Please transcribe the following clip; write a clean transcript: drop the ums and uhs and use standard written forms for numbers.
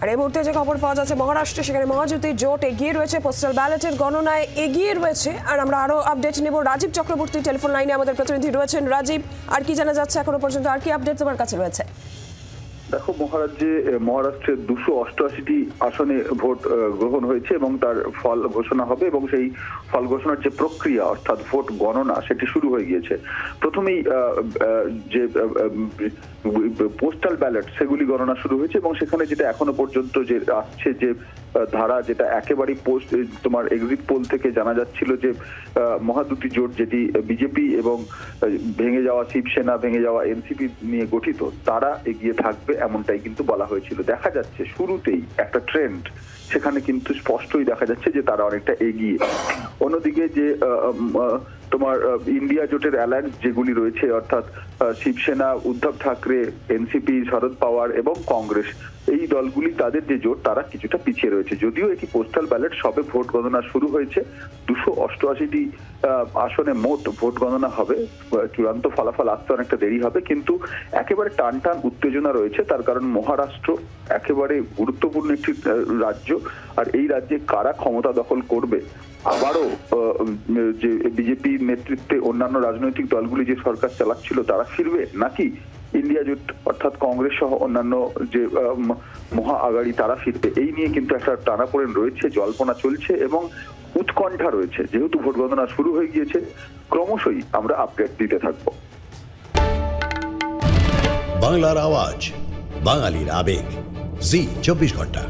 আর এই মুহূর্তে যে খবর পাওয়া যাচ্ছে মহারাষ্ট্রে, সেখানে মহাজোটের জোট এগিয়ে রয়েছে, পোস্টাল ব্যালটের গণনায় এগিয়ে রয়েছে। আর আমরা আরো আপডেট নেব। রাজীব চক্রবর্তী টেলিফোন লাইনে আমাদের প্রতিনিধি রয়েছেন। রাজীব, আর কি জানা যাচ্ছে এখনো পর্যন্ত, আর কি আপডেট তোমার কাছে রয়েছে? দেখো, মহারাষ্ট্রের 288টি আসনে ভোট গ্রহণ হয়েছে এবং তার ফল ঘোষণা হবে, এবং সেই ফল ঘোষণার যে প্রক্রিয়া অর্থাৎ ভোট গণনা সেটি শুরু হয়ে গিয়েছে। প্রথমেই যে পোস্টাল ব্যালট সেগুলি গণনা শুরু হয়েছে, এবং সেখানে যেটা এখনো পর্যন্ত যে আসছে যে ধারা, যেটা একেবারেই তোমার এক্সিট পোল থেকে জানা যাচ্ছিল যে মহাদুটি জোট, যেটি বিজেপি এবং ভেঙে যাওয়া শিবসেনা, ভেঙে যাওয়া এনসিপি নিয়ে গঠিত, তারা এগিয়ে থাকবে এমনটাই কিন্তু বলা হয়েছিল। দেখা যাচ্ছে শুরুতেই একটা ট্রেন্ড সেখানে কিন্তু স্পষ্টই দেখা যাচ্ছে যে তারা অনেকটা এগিয়ে। অন্যদিকে যে তোমার ইন্ডিয়া জোটের অ্যালায়েন্স যেগুলি রয়েছে, অর্থাৎ শিবসেনা, উদ্ধব ঠাকরে, এনসিপি, শরদ পাওয়ার এবং কংগ্রেস, এই দলগুলি তাদের যে জোট তারা কিছুটা পিছিয়ে রয়েছে। যদিও এটি পোস্টাল ব্যালট, সবে ভোট গণনা শুরু হয়েছে, 288টি আসনে মোট ভোট গণনা হবে, চূড়ান্ত ফলাফল আসতে অনেকটা দেরি হবে, কিন্তু একেবারে টান টান উত্তেজনা রয়েছে। তার কারণ মহারাষ্ট্র একেবারে গুরুত্বপূর্ণ একটি রাজ্য, আর এই রাজ্যে কারা ক্ষমতা দখল করবে, আবারও যে বিজেপি নেতৃত্বে অন্যান্য রাজনৈতিক দলগুলি যে সরকার চালাচ্ছিল তারা ফিরবে, নাকি ইন্ডিয়া জোট অর্থাৎ কংগ্রেস সহ অন্যান্য যে মহা আগাড়ি তারা ফিরবে, এই নিয়ে কিন্তু একটা টানাপোড়েন রয়েছে, জল্পনা চলছে এবং উৎকণ্ঠা রয়েছে। যেহেতু ভোট গণনা শুরু হয়ে গিয়েছে, ক্রমশই আমরা আপডেট দিতে থাকব। বাংলার আওয়াজ, বাঙালির আবেগ, জি 24 ঘন্টা।